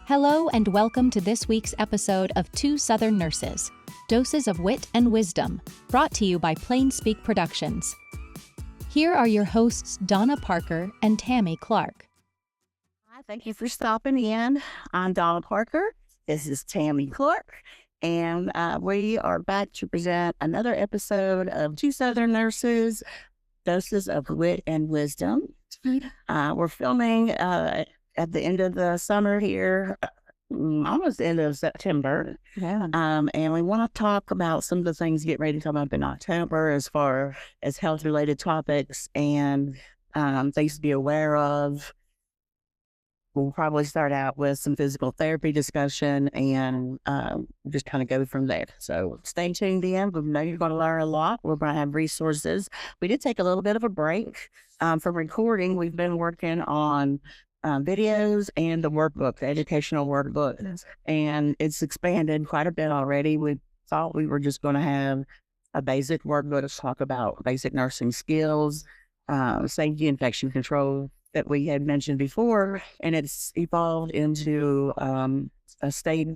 Hello and welcome to this week's episode of Two Southern Nurses, Doses of Wit and Wisdom, brought to you by PlainSpeak Productions. Here are your hosts, Donna Parker and Tammy Clark. Hi, thank you for stopping in. I'm Donna Parker. This is Tammy Clark, and we are back to present another episode of Two Southern Nurses, Doses of Wit and Wisdom. We're filming at the end of the summer here, almost the end of September. Yeah. And we want to talk about some of the things get ready to come up in October as far as health-related topics and things to be aware of. We'll probably start out with some physical therapy discussion and just kind of go from there. So stay tuned in. We know you're going to learn a lot. We're going to have resources. We did take a little bit of a break from recording. We've been working on videos and the workbook, the educational workbook, and it's expanded quite a bit already. We thought we were just going to have a basic workbook to talk about basic nursing skills, safety, infection control that we had mentioned before, and it's evolved into a state,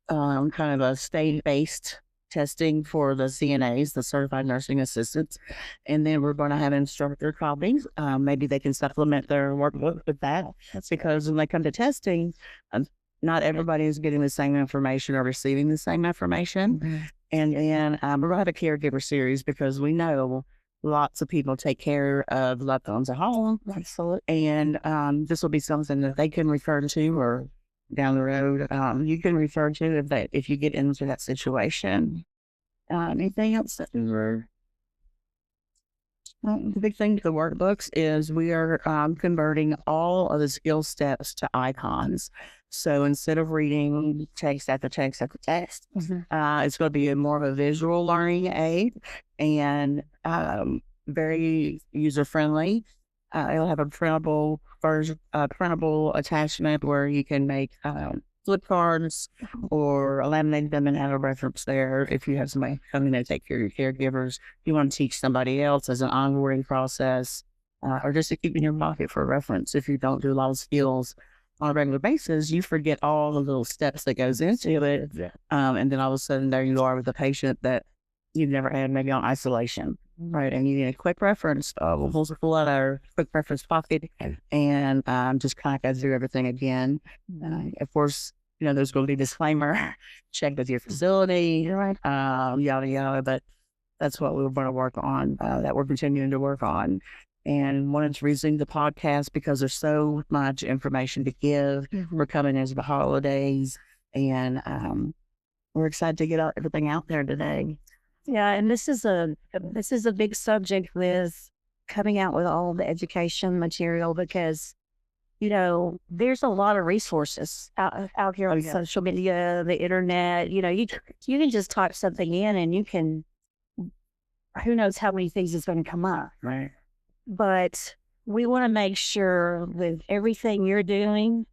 kind of a state-based testing for the CNAs, the Certified Nursing Assistants, and then we're going to have instructor copies. Maybe they can supplement their workbook with that. That's because when they come to testing, not everybody is getting the same information or receiving the same information. Mm-hmm. And then we're going to have a caregiver series because we know lots of people take care of loved ones at home. Absolutely. And this will be something that they can refer to, or down the road, you can refer to if you get into that situation. Anything else that we were? The big thing with the workbooks is we are converting all of the skill steps to icons. So instead of reading text after text after text, it's going to be more of a visual learning aid and very user-friendly. It'll have a printable version, printable attachment where you can make flip cards or laminate them and have a reference there if you have somebody coming to take care of your caregivers. You want to teach somebody else as an onboarding process, or just to keep in your pocket for reference. If you don't do a lot of skills on a regular basis, you forget all the little steps that goes into it. And then all of a sudden there you are with a patient that you've never had maybe on isolation. Right, and you need a quick reference. We'll pull out our quick reference pocket and just kind of go through everything again. Of course, there's going to be a disclaimer, check with your facility, yada, yada, but that's what we're going to work on, that we're continuing to work on. And wanted to resume the podcast because there's so much information to give. We're coming into the holidays, and we're excited to get everything out there today. Yeah, and this is a big subject with coming out with all the education material because, there's a lot of resources out here on social media, the internet. You can just type something in and you can, who knows how many things is going to come up. Right. But we want to make sure with everything you're doing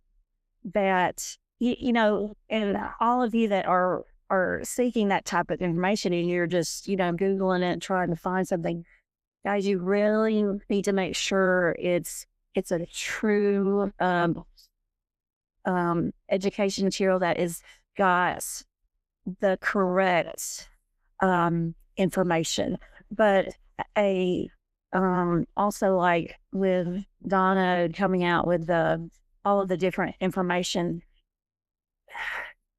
that, and all of you that are seeking that type of information and you're just, Googling it, trying to find something, guys, you really need to make sure it's a true education material that is got the correct information. But also like with Donna coming out with all of the different information,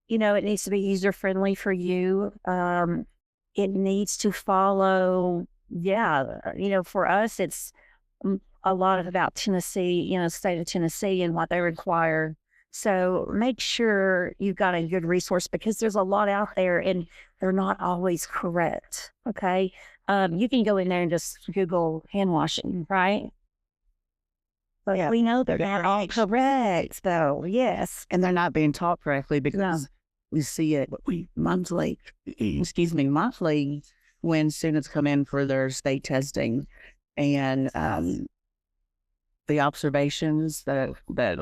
it needs to be user-friendly for you. It needs to follow, for us, it's a lot about Tennessee, state of Tennessee and what they require. So make sure you've got a good resource because there's a lot out there and they're not always correct, okay? You can go in there and just Google hand washing, right? But we know they're not all correct, though, yes. And they're not being taught correctly because we see it monthly when students come in for their state testing, and the observations that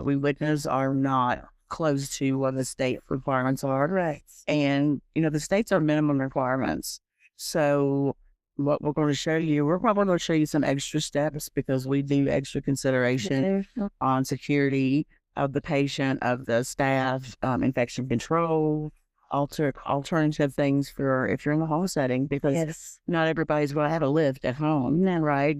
we witness are not close to what the state requirements are. Right. And, the states are minimum requirements. So what we're going to show you, we're probably going to show you some extra steps because we do extra consideration on security of the patient, of the staff, infection control, alternative things for if you're in the home setting, because not everybody's going to have a lift at home, right?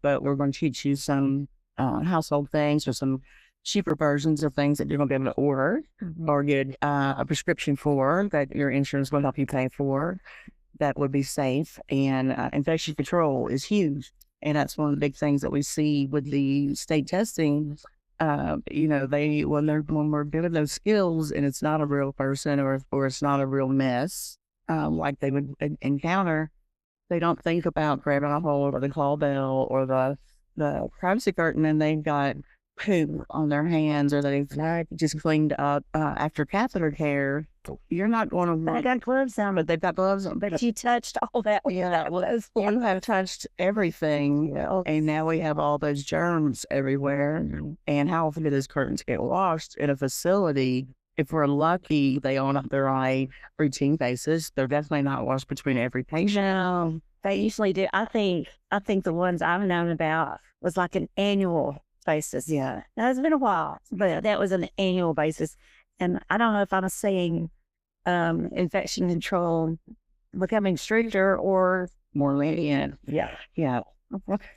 But we're going to teach you some household things or some cheaper versions of things that you're going to be able to order or get a prescription for that your insurance will help you pay for. That would be safe. And infection control is huge. And that's one of the big things that we see with the state testing. You know, when we're given those skills and it's not a real person or it's not a real mess, like they would encounter, they don't think about grabbing a hold or the call bell or the privacy curtain, and they've got poo on their hands or they've just cleaned up after catheter care. You're not going to. They got gloves on, but they've got gloves on. But you touched all that. Yeah, you have touched everything, and now we have all those germs everywhere. And how often do those curtains get washed in a facility? If we're lucky, they on up there on a routine basis. They're definitely not washed between every patient. No, they usually do. I think the ones I've known about was like an annual basis. Yeah, now, it's been a while, but that was an annual basis. And I don't know if I'm seeing infection control becoming stricter or more lenient. Yeah.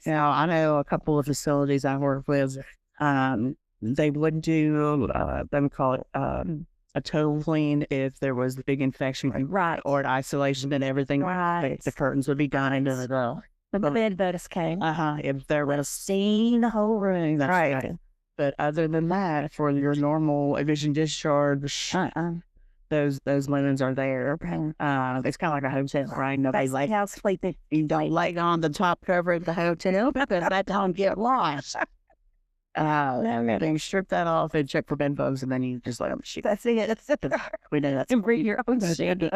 Now, I know a couple of facilities I work with, they would do, they would call it a total clean if there was a big infection, right, or an isolation and everything. Right. The curtains would be gone into the door. The bed bugs came. If there was seen the whole room. That's right. But other than that, for your normal admission discharge, those linens are there. It's kind of like a hotel, right? Nobody like house sleeping. You don't lay on the top cover of the hotel because that don't get lost. Then strip that off and check for bed bugs, and then you just let them shoot. That's it. We know that's and bring your own shit.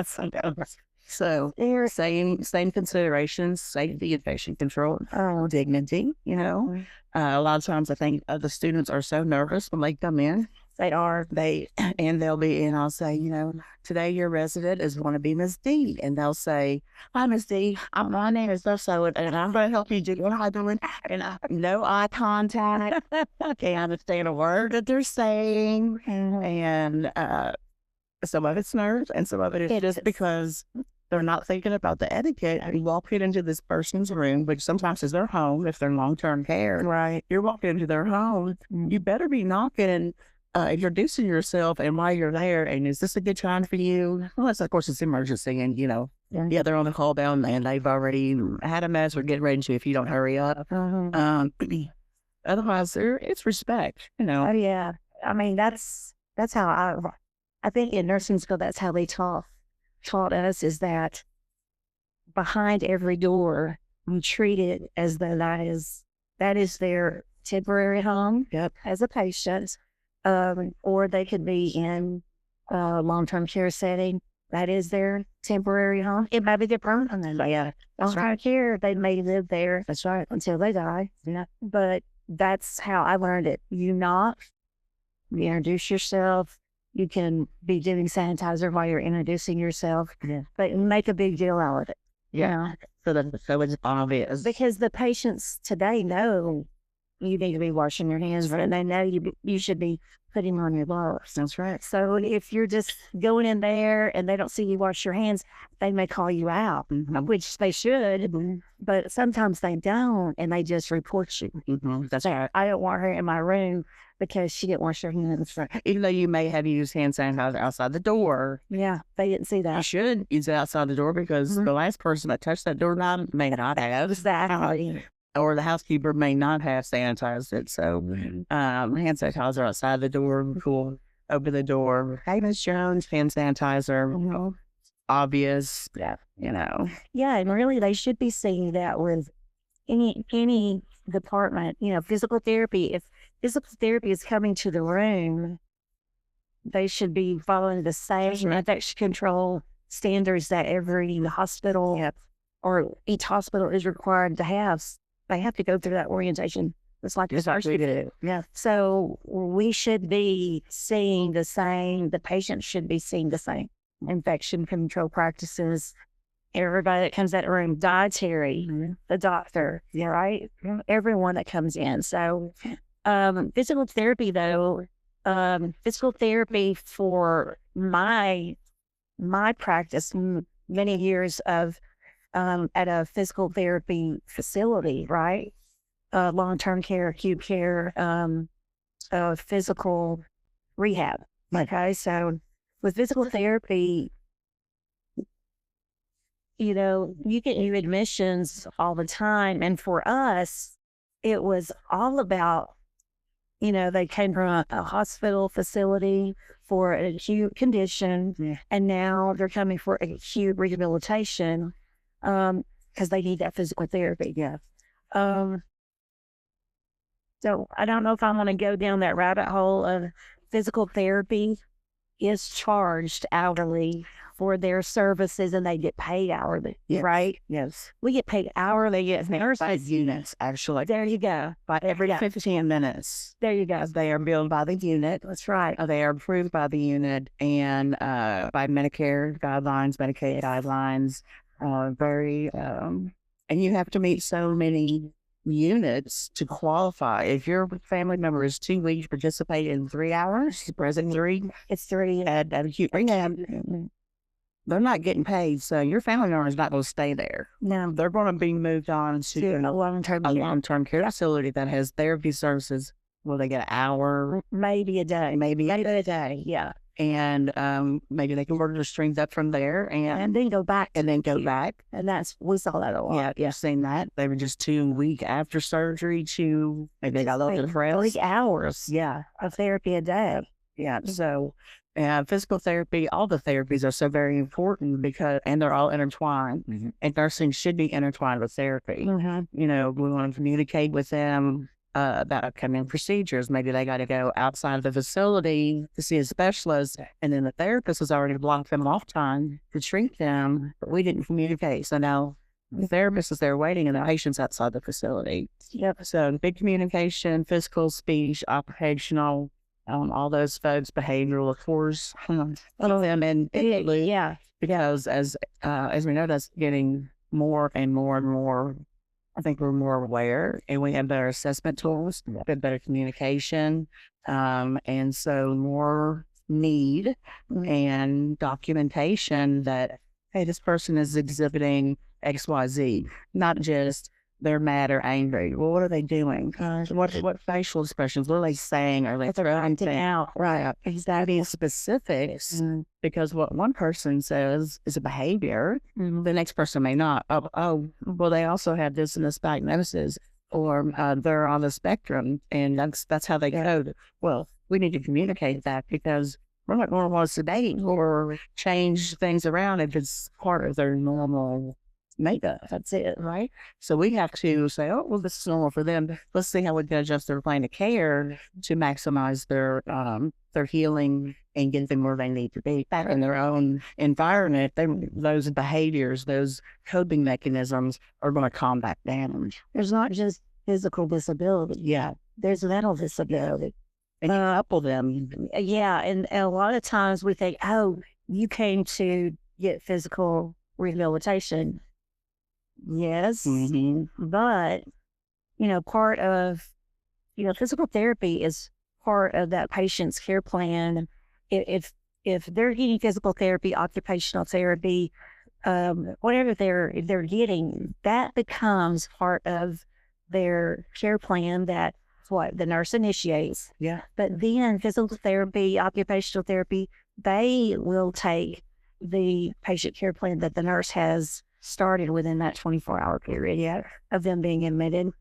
So same considerations: safety, infection control, dignity. You know, a lot of times I think the students are so nervous when they come in. They are. They'll be, and I'll say, you know, today your resident is going to be Miss D, and they'll say, "Hi, Miss D. My name is so, and I'm going to help you do what I'm doing." And no eye contact. I can't understand a word that they're saying, and some of it's nerves, and some of it is just because they're not thinking about the etiquette. You walk into this person's room, which sometimes is their home if they're in long-term care. Right. You're walking into their home. You better be knocking, introducing yourself, and why you're there, and is this a good time for you? Unless, of course, it's emergency, and, you know, they're on the call down, and they've already had a mess or getting ready to if you don't hurry up. Otherwise, it's respect, you know. Oh, yeah. I mean, that's how I think in nursing school, that's how they taught us, is that behind every door, you treat it as though that is their temporary home as a patient, or they could be in a long-term care setting. That is their temporary home. It might be their permanent. Yeah, that's right. Care, they may live there. That's right. Until they die. Yeah. But that's how I learned it. You knock, you introduce yourself. You can be doing sanitizer while you're introducing yourself, but make a big deal out of it. Yeah. So it's obvious. Because the patients today know you need to be washing your hands, and they know you should be putting on your gloves. That's right. So if you're just going in there and they don't see you wash your hands, they may call you out, which they should, but sometimes they don't, and they just report you. That's right. I don't want her in my room because she didn't wash her hands. Even though you may have used hand sanitizer outside the door. Yeah, they didn't see that. You should use it outside the door because the last person that touched that doorknob may not have. Exactly. Or the housekeeper may not have sanitized it. So hand sanitizer outside the door, cool. Open the door. Hey, Miss Jones, hand sanitizer. Obvious. Yeah. You know. Yeah, and really they should be seeing that with any department. You know, physical therapy. If physical therapy is coming to the room, they should be following the same infection control standards that every hospital or each hospital is required to have. They have to go through that orientation. It's like Yeah. So we should be seeing the same. The patient should be seeing the same infection control practices. Everybody that comes out of the room, dietary, the doctor, right? Everyone that comes in. So Physical therapy, though, physical therapy for my practice, many years of at a physical therapy facility, right? Long-term care, acute care, physical rehab. Okay, so with physical therapy, you get new admissions all the time. And for us, it was all about, they came from a hospital facility for an acute condition, and now they're coming for acute rehabilitation because they need that physical therapy. Yeah. So I don't know if I want to go down that rabbit hole of physical therapy is charged hourly for their services, and they get paid hourly, right? Yes. We get paid hourly as By nurses. units, actually. There you go. By every 15 minutes. There you go. They are billed by the unit. That's right. They are approved by the unit and by Medicare guidelines, Medicaid guidelines. And you have to meet so many units to qualify. If your family member is too weak to participate in 3 hours, present 3, It's 3. at acute rehab, they're not getting paid. So your family member is not going to stay there. No, They're going to be moved on to a long-term a care. long-term care facility that has therapy services. Will they get an hour? Maybe a day. Maybe a day, yeah. and maybe they can work their strings up from there And then go back. and then go back. And we saw that a lot. Yeah, seen that. They were just too weak after surgery to maybe they got a little depressed. 3 hours Yeah, of therapy a day. yeah. So physical therapy, all the therapies are so very important and they're all intertwined. And nursing should be intertwined with therapy. We want to communicate with them about upcoming procedures. Maybe they got to go outside of the facility to see a specialist, and then the therapist has already blocked them off time to treat them, but we didn't communicate. So now the therapist is there waiting and the patient's outside the facility. Yep. So big communication, physical, speech, occupational, all those folks, behavioral, of course, all of them. And Yeah. because as we know, that's getting more and more and more. I think we're more aware, and we have better assessment tools, better communication, and so more need and documentation that, hey, this person is exhibiting XYZ, not just they're mad or angry. Well, what are they doing? What facial expressions? What are they saying? Are they throwing out? Right. Exactly. Specifics. Because what one person says is a behavior, the next person may not. Well, they also have this and this diagnosis, or they're on the spectrum, and that's how they go. Well, we need to communicate that because we're not going to want to sedate or change things around if it's part of their normal makeup. That's it, right? So we have to say, oh, well, this is normal for them. Let's see how we can adjust their plan of care to maximize their healing and get them where they need to be back in their own environment. Those behaviors, those coping mechanisms are going to combat damage. There's not just physical disability. Yeah. There's mental disability. And you couple them. Yeah. And a lot of times we think, oh, you came to get physical rehabilitation. Yes. But, part of, physical therapy is part of that patient's care plan. If they're getting physical therapy, occupational therapy, whatever they're getting, that becomes part of their care plan that the nurse initiates. Yeah. But then physical therapy, occupational therapy, they will take the patient care plan that the nurse has started within that 24-hour period of them being admitted,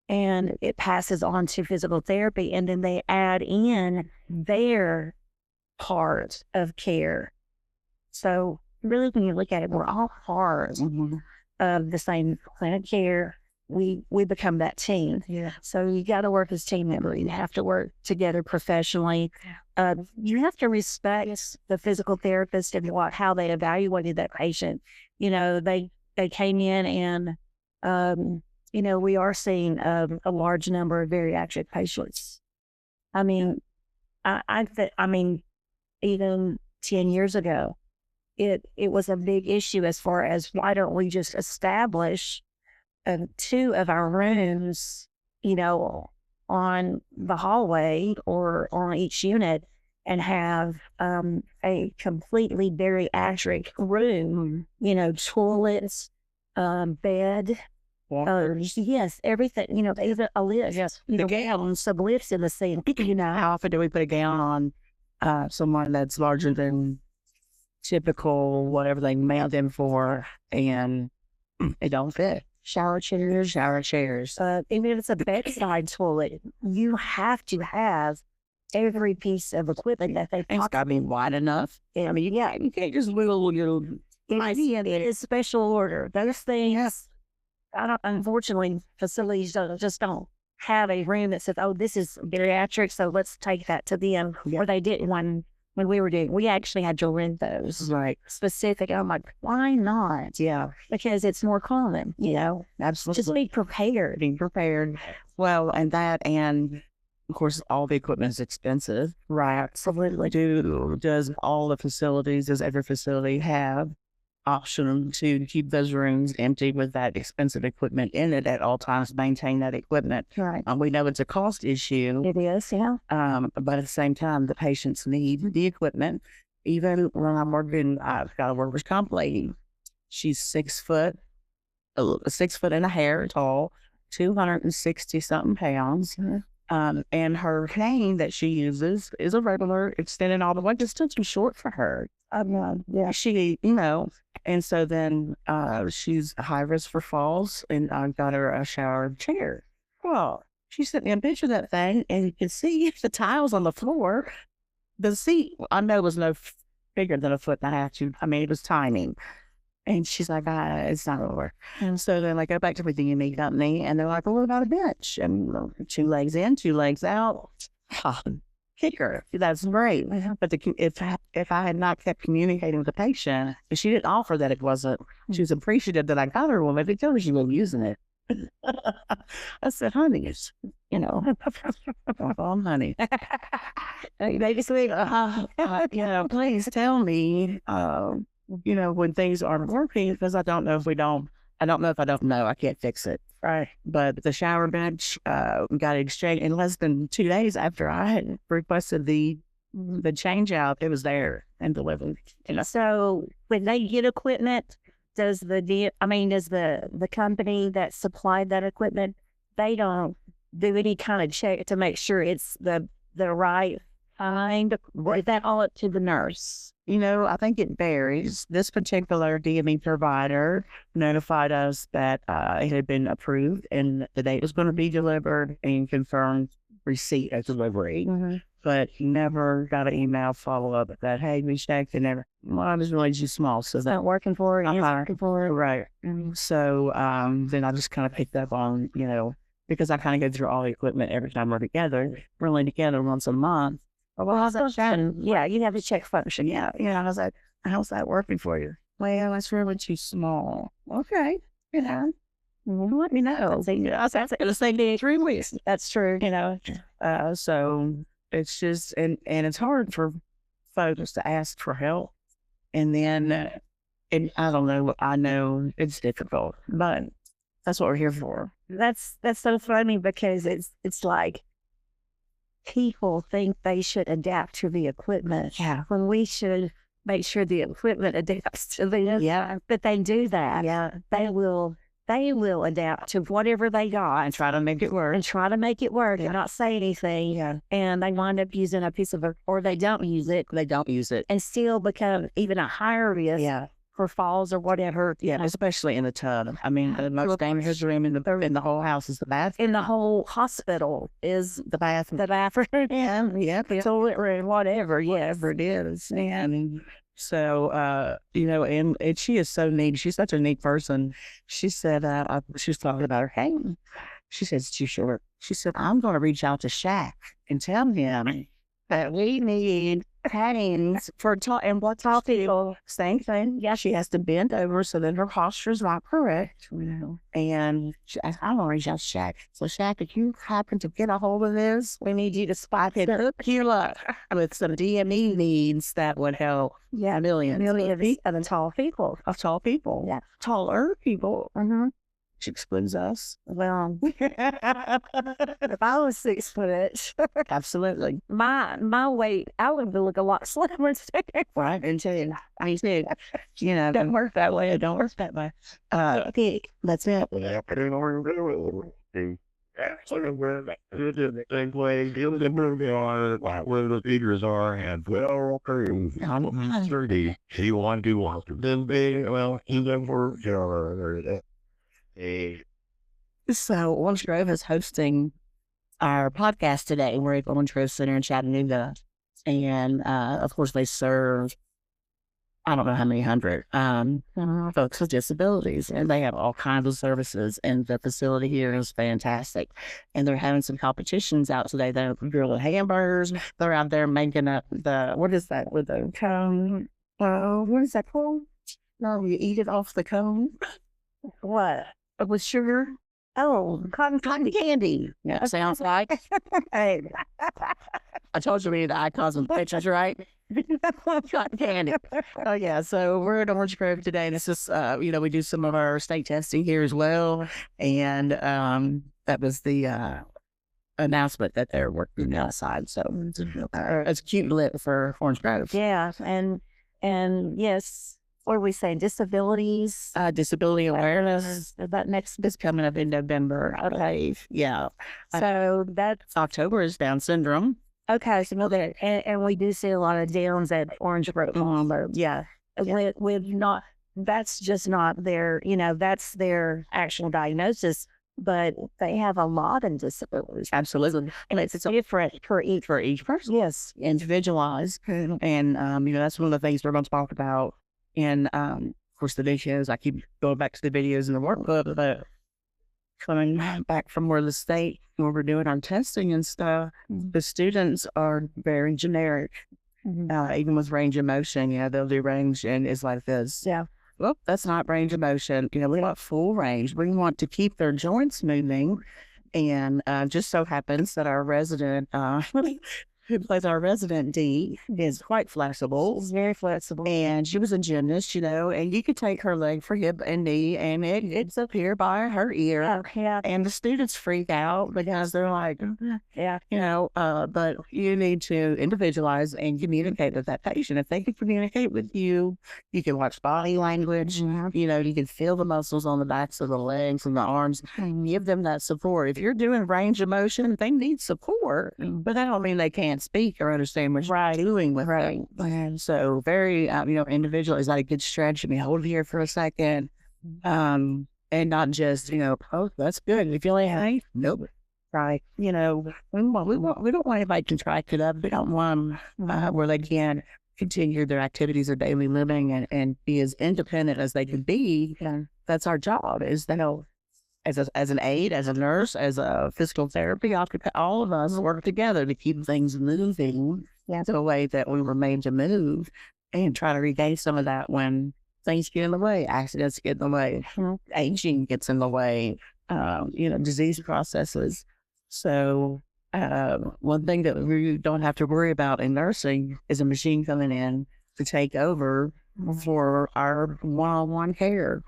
and it passes on to physical therapy, and then they add in their part of care. So really, when you look at it, we're all part of the same plan of care. We become that team. Yeah. So you got to work as team members. You have to work together professionally. You have to respect the physical therapist and how they evaluated that patient. They came in and, we are seeing a large number of bariatric patients. I mean, even 10 years ago, it was a big issue as far as why don't we just establish 2 of our rooms, on the hallway or on each unit and have a completely bariatric room, toilets, bed. Yes, everything, even a lift. Yes. The gowns, some lifts in the scene. How often do we put a gown on someone that's larger than typical, whatever they mailed them for, and it don't fit? Shower chairs. Even if it's a bedside toilet, you have to have every piece of equipment that they It's got to be wide enough. I mean, you can't just wiggle your it is special order. Those things, unfortunately, facilities don't have a room that says, oh, this is bariatric, so let's take that to them. Yeah. Or they didn't when we actually had to rent those. Right. Specific. I'm like, why not? Yeah. Because it's more common, Absolutely. Just be prepared. Being prepared. Well, and of course, all the equipment is expensive. Right. Absolutely. Does every facility have option to keep those rooms empty with that expensive equipment in it at all times, maintain that equipment? Right. We know it's a cost issue. It is, yeah. But at the same time, the patients need the equipment. Even when I'm working, I've got a workers' comp lady. She's 6 foot, 6 foot and a hair tall, 260 something pounds. Mm-hmm. And her cane that she uses is a regular extended all the way, just too short for her. Yeah. She, and so then she's high risk for falls, and I got her a shower chair. Well, she sent me a picture of that thing, and you can see the tiles on the floor. The seat, I know, was no bigger than 1.5 feet. It was tiny. And she's like, it's not over. And so then I go back to the DME company, and they're like, well, what about a bench? And 2 legs in, 2 legs out. Kicker. That's great. But if I had not kept communicating with the patient, if she didn't offer that it wasn't, she was appreciative that I got her one, but they told her she wasn't using it. I said, honey, it's, honey. Maybe sweet. Please tell me, when things aren't working, because I don't know if I don't know. I can't fix it. Right. But the shower bench got exchanged in less than 2 days after I had requested the change out. It was there and delivered. So when they get equipment, does the company that supplied that equipment, they don't do any kind of check to make sure it's the right kind? Or is that all up to the nurse? I think it varies. This particular DME provider notified us that it had been approved and the date was going to be delivered and confirmed receipt of delivery. Mm-hmm. But never got an email follow-up that, hey, we checked, and never. Well, I was really too small. So it's not working for it. Right. Mm-hmm. So then I just kind of picked up on, because I kind of go through all the equipment every time we're together. We're only together once a month. Well, how's that function? Yeah, you have to check function. Yeah. How's that working for you? Well, it's really too small. Okay. Mm-hmm. Let me know. I was going to say 3 weeks. That's true. So it's just, and it's hard for folks to ask for help. And then, and I don't know, I know it's difficult, but that's what we're here for. That's so funny because it's like, people think they should adapt to the equipment. Yeah. When we should make sure the equipment adapts to them. Yeah. But they do that. Yeah. They will adapt to whatever they got. And try to make it work. And not say anything. Yeah. And they wind up using a piece of it, or they don't use it. And still become even a higher risk. Yeah. For falls or whatever. Yeah, especially in the tub. The most dangerous room in the whole house is the bathroom. In the whole hospital is the bathroom. Yeah. The toilet room, whatever it is. And so, and she is so neat. She's such a neat person. She said, she was talking about her cane. She said, it's too short. She said, I'm going to reach out to Shaq and tell him that we need paddings for tall people. Same thing. Yeah, she has to bend over so that her posture is not correct. And I'm gonna reach out to Shaq. So Shaq, if you happen to get a hold of this, we need you to spot it up here with some DME needs that would help. Yeah, millions of tall people. Yeah, taller people. Mm-hmm. She excludes us. Well, if I was 6 foot, Absolutely. my weight, I would look a lot slimmer too. Right. And too, I said, don't work that way. It don't work that way. Okay, that's it. Where the figures are, and well, okay, he want to walk then be well, he never So Orange Grove is hosting our podcast today. We're at Orange Grove Center in Chattanooga. And of course they serve, I don't know how many hundred folks with disabilities, and they have all kinds of services, and the facility here is fantastic. And they're having some competitions out today. They're grilling hamburgers. They're out there making up what is that with the cone? What is that called? No, you eat it off the cone. What? With sugar. Oh, cotton candy. Yeah, sounds like. Hey, I told you we need the icons and pictures, right? Cotton candy. Oh yeah. So we're at Orange Grove today, and it's just we do some of our state testing here as well, and that was the announcement that they're working outside. So it's a cute lit for Orange Grove. Yeah, and yes. What are we saying? Disabilities? Disability awareness. That next is coming up in November. Okay. Yeah. So that's October is Down syndrome. okay. So and we do see a lot of Downs at Orange Grove. Yeah. With not, that's just not their, that's their actual diagnosis, but they have a lot of disabilities. Absolutely. And it's different for each person. Yes. Individualized. And, that's one of the things we're going to talk about. And, of course, the videos, I keep going back to the videos in the workbook, but coming back from where the state, where we're doing our testing and stuff, the students are very generic, even with range of motion. They'll do range and it's like this. Yeah. Well, that's not range of motion. We want full range. We want to keep their joints moving. And just so happens that our resident, who plays our resident D, is quite flexible. It's very flexible. And she was a gymnast, and you could take her leg for hip and knee, and it's up here by her ear. Oh, yeah. And the students freak out because they're like, yeah, but you need to individualize and communicate with that patient. If they can communicate with you, you can watch body language, you can feel the muscles on the backs of the legs and the arms, and give them that support. If you're doing range of motion, they need support, but that don't mean they can't speak or understand what you're doing with them. And so very, individual. Is that a good stretch? Hold here for a second. And not just, oh, that's good. If you only have, nope. Right. We don't want anybody contracted up. We don't want them where they can continue their activities of daily living and be as independent as they can be. That's our job, is as an aide, as a nurse, as a physical therapy, all of us work together to keep things moving the way that we were made to move, and try to regain some of that when things get in the way, accidents get in the way, aging gets in the way, disease processes. So one thing that we don't have to worry about in nursing is a machine coming in to take over for our one-on-one care.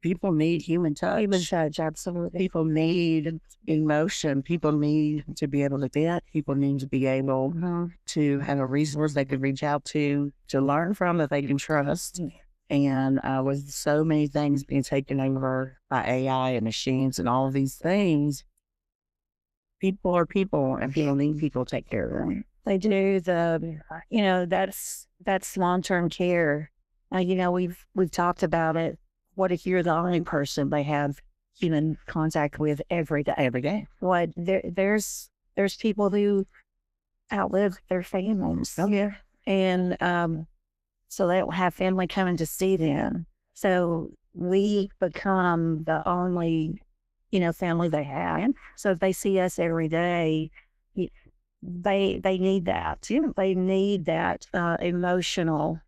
People need human touch. Human touch, absolutely. People need emotion. People need to be able to vent. People need to be able to have a resource they can reach out to learn from, that they can trust. And with so many things being taken over by AI and machines and all of these things, people are people, and people need people to take care of them. They do. That's long-term care. We've talked about it. What if you're the only person they have human contact with every day? What there's people who outlive their families. Oh yeah. And so they don't have family coming to see them. So we become the only, family they have. So if they see us every day, they need that. They need that emotional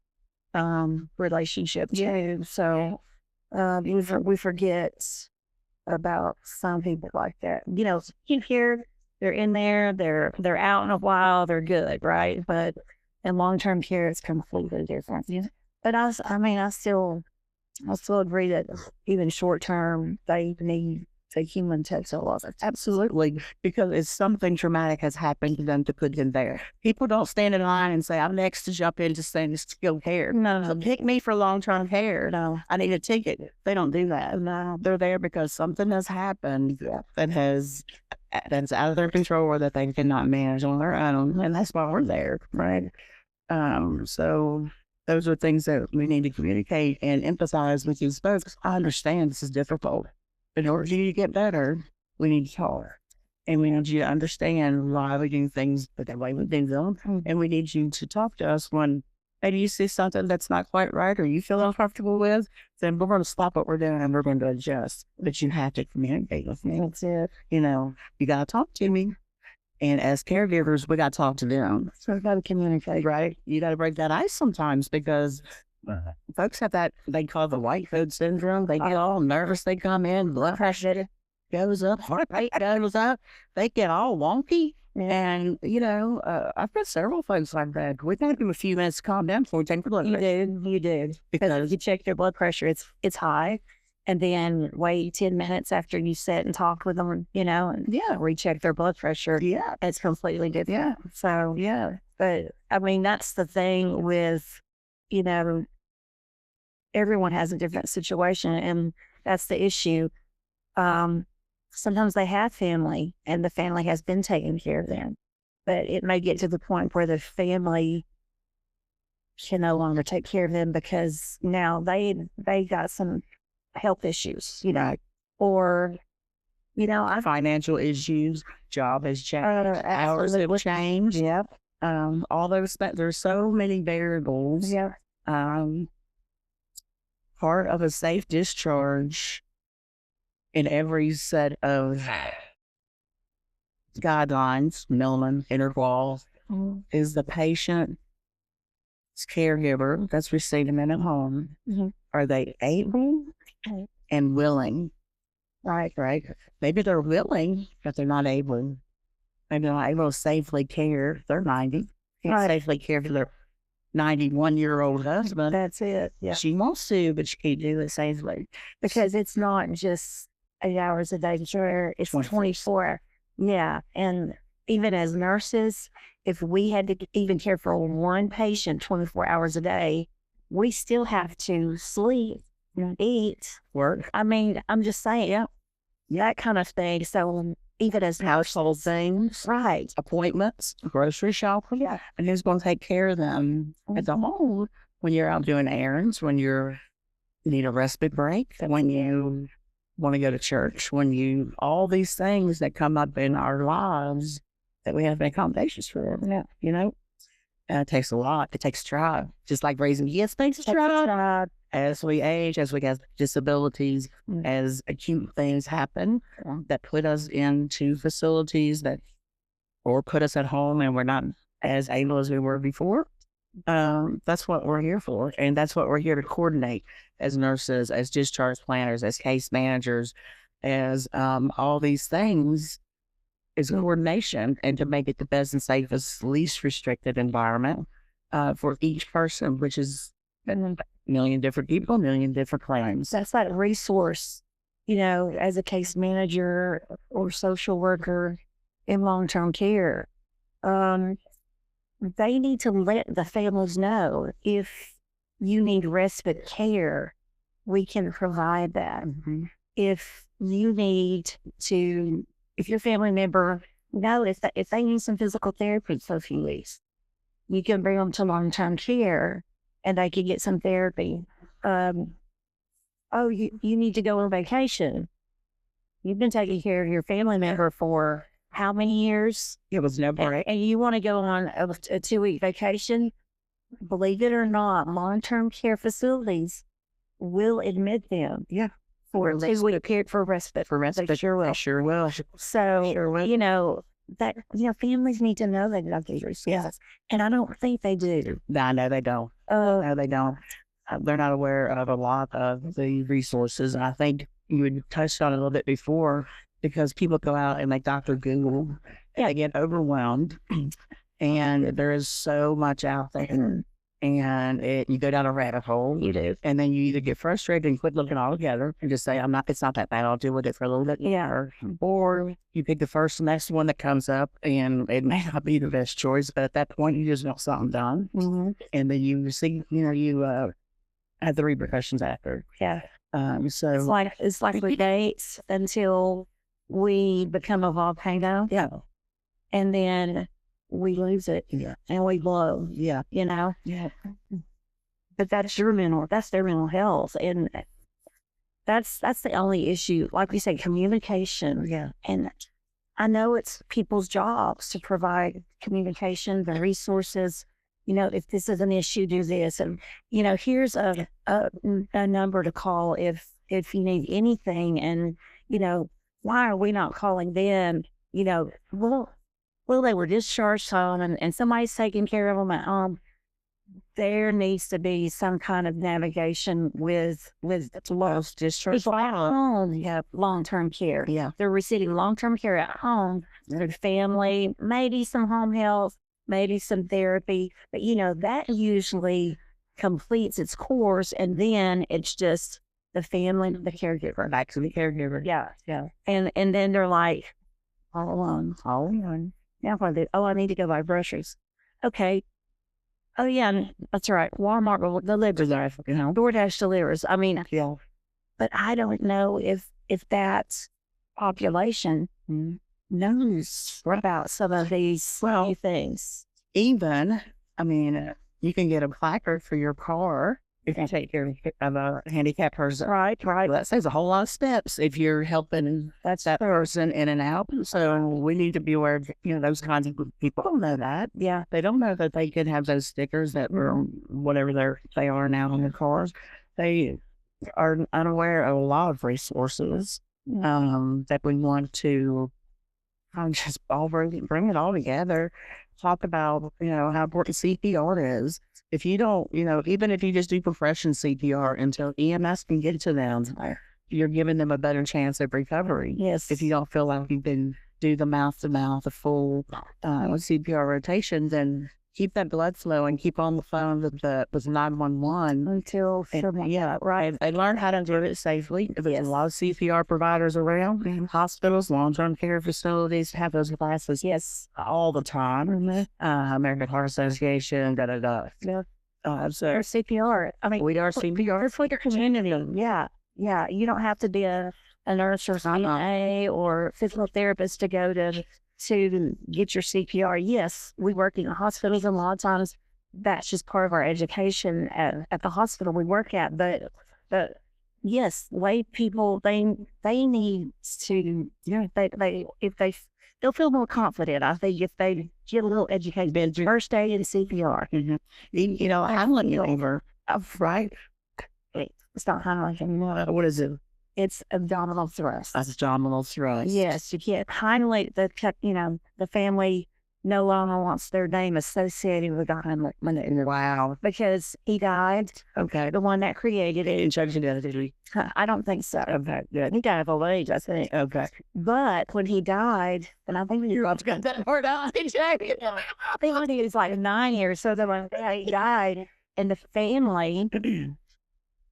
relationship too. So we forget about some people like that. Here they're in there, they're out in a while, they're good, right? But in long-term care, it's completely different. But I still I still agree that even short term, they need the human touch a lot. Absolutely, because it's something traumatic has happened to them to put them there. People don't stand in line and say, I'm next to jump into skilled care. No, So pick me for long-term care. no, I need a ticket. They don't do that. no. They're there because something has happened that's out of their control or that they cannot manage on their own. And that's why we're there, right? So those are things that we need to communicate and emphasize with these folks. I understand this is difficult. In order for you to get better, we need to talk. And we need you to understand why we do things the way we do them. And we need you to talk to us when maybe you see something that's not quite right or you feel uncomfortable with, then we're going to stop what we're doing and we're going to adjust. But you have to communicate with me. That's it. You know, you got to talk to me. And as caregivers, we got to talk to them. So we got to communicate. Right? You got to break that ice sometimes because folks have that, they call the white coat syndrome. They get all nervous. They come in, blood pressure goes up, heart rate goes up. They get all wonky. And, you know, I've got several folks like that. We've got to give them a few minutes to calm down before we take the blood pressure. You do. Because you check their blood pressure, it's high. And then wait 10 minutes after you sit and talk with them, you know, and recheck their blood pressure. Yeah. It's completely different. Yeah. So, but I mean, that's the thing with, you know, everyone has a different situation and that's the issue. Sometimes they have family and the family has been taking care of them, but it may get to the point where the family can no longer take care of them because now they got some health issues, you know, or, you know, financial issues, job has changed, hours have changed. Yep. All those, there's so many variables. Yep. Part of a safe discharge in every set of guidelines, minimum intervals, is the patient's caregiver that's receiving them at home. Are they able and willing? Right. Maybe they're willing, but they're not able. Maybe they're not able to safely care. They're 90. Can't safely care for their 91-year-old husband. That's it. Yeah. She wants to, but she can't do it safely. Because it's not just 8 hours a day, sure. It's 24. Yeah. And even as nurses, if we had to even care for one patient 24 hours a day, we still have to sleep, eat, work. I mean, I'm just saying, that kind of thing. So even as household things, right, appointments, grocery shopping, and who's going to take care of them as a whole when you're out doing errands, when you need a respite break, when you want to go to church, when all these things that come up in our lives that we have accommodations for. You know, it takes a lot. It takes tribe. Just like raising kids takes a tribe. As we age, as we get disabilities, as acute things happen that put us into facilities or put us at home and we're not as able as we were before. That's what we're here for. And that's what we're here to coordinate as nurses, as discharge planners, as case managers, as all these things is coordination and to make it the best and safest, least restricted environment for each person, which is a million different people, a million different claims. That's that resource, you know, as a case manager or social worker in long-term care. They need to let the families know if you need respite care, we can provide that. If you need to, if your family member, if they need some physical therapy for a few weeks, you can bring them to long-term care and they can get some therapy. You need to go on vacation. You've been taking care of your family member for how many years? It was no break. And you want to go on a 2-week vacation? Believe it or not, long-term care facilities will admit them. For a 2-week period for respite. They sure will. Sure will. So, Sure will. you know, families need to know that got these resources. And I don't think they do. No, they don't. No, they don't. They're not aware of a lot of the resources. And I think you had touched on it a little bit before because people go out and they Dr. Google and they get overwhelmed. And there is so much out there. and you go down a rabbit hole. You do. And then you either get frustrated and quit looking altogether and just say, it's not that bad. I'll deal with it for a little bit. Yeah. Or you pick the first and next one that comes up, and it may not be the best choice, but at that point you just want something done. Mm-hmm. And then you see, you have the repercussions after. Yeah. So it's like we date until we become a volcano. yeah. And then we lose it. Yeah. And we blow. Yeah. Yeah. But that's their mental health. And that's the only issue. Like we say, communication. Yeah. And I know it's people's jobs to provide communication, the resources. If this is an issue, do this. And, here's a number to call if you need anything. And, why are we not calling them? Well, they were discharged home and somebody's taking care of them at home. There needs to be some kind of navigation with Lost discharge. home. You have long-term care. Yeah. They're receiving long-term care at home. Their family, maybe some home health, maybe some therapy. But, that usually completes its course. And then it's just the family, the caregiver. Back to the caregiver. Yeah. And then they're like, all alone. Now what do I do? Oh, I need to go buy groceries. Okay. Oh, yeah, that's right. Walmart delivers. DoorDash delivers. I mean, Yeah. but I don't know if that population knows about some of these new things. Even, you can get a placard for your car if you take care of a handicapped person. Right. Well, that saves a whole lot of steps if you're helping that person in and out. So we need to be aware of, those kinds of people don't know that. Yeah. They don't know that they could have those stickers that were whatever they are now on their cars. They are unaware of a lot of resources that we want to just all bring it all together. Talk about, how important CPR is. If you don't, even if you just do compression CPR until EMS can get to them, you're giving them a better chance of recovery. Yes. If you don't feel like you can do the mouth-to-mouth, the full CPR rotation, then keep that blood flow and keep on the phone with 911 Until right. They learn how to do it safely. There's a lot of CPR providers around. Hospitals, long-term care facilities have those classes. Yes. All the time. American Heart Association. So Or CPR. we are CPR for your community. Yeah. You don't have to be a nurse or CNA or physical therapist to go to get your CPR. Yes, we work in hospitals, and a lot of times that's just part of our education at the hospital we work at. But yes, lay people they need to they'll feel more confident, I think, if they get a little educated. First aid and CPR. handling over. Right. It's not handling anymore. What is it? It's abdominal thrust. Abdominal thrust. Yes, you can't highlight the family no longer wants their name associated with the Heimlich maneuver. Wow. Because he died. Okay. The one that created it. Injection did he? I don't think so. Okay. Good. He died of old age, I think. Okay. But when he died, and I think You're got that part out. I think when he was like 9 years, so that when he died, and the family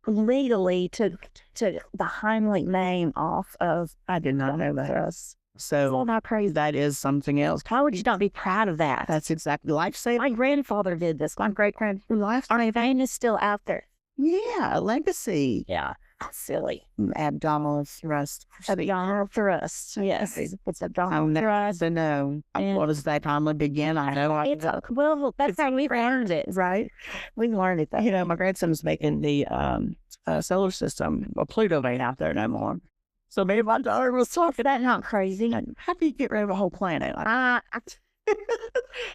legally took the Heimlich name off of. I did not know that. So not crazy. That is something else. How would you not be proud of that? That's exactly life-saving. My grandfather did this. My great-grandfather. Our vein is still out there. Yeah, legacy. Yeah, silly. Abdominal thrust. Abdominal thrust. Yes, it's abdominal thrust. No. What does that Heimlich begin? I know. Well, that's how we learned it, right? We learned it. My grandson's making the solar system. Well, Pluto ain't out there no more. So maybe my daughter was talking. That's not crazy. How do you get rid of a whole planet?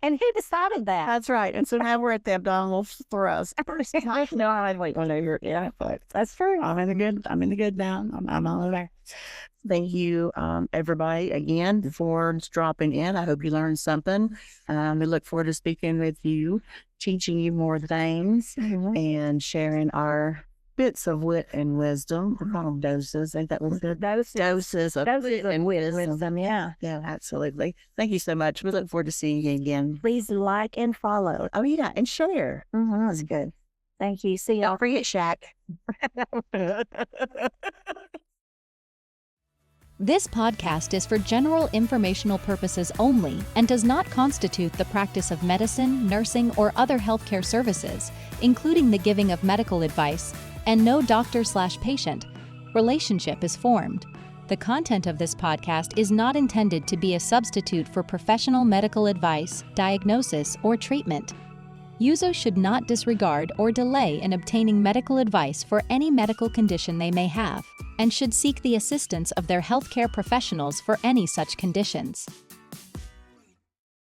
And who decided that? That's right. And so now we're at the abdominal thrust. No, I'm waiting on over. Yeah, but that's true. I'm in the good now. I'm all there. Thank you, everybody, again, for dropping in. I hope you learned something. We look forward to speaking with you, teaching you more things, and sharing our bits of wit and wisdom. We call them doses. Ain't that what good? Doses of wit and wisdom. Yeah. Yeah, absolutely. Thank you so much. We look forward to seeing you again. Please like and follow. Oh, yeah, and share. That's good. Thank you. See y'all. Don't forget Shaq. This podcast is for general informational purposes only and does not constitute the practice of medicine, nursing, or other healthcare services, including the giving of medical advice, and no doctor/patient relationship is formed. The content of this podcast is not intended to be a substitute for professional medical advice, diagnosis, or treatment. Users should not disregard or delay in obtaining medical advice for any medical condition they may have, and should seek the assistance of their healthcare professionals for any such conditions.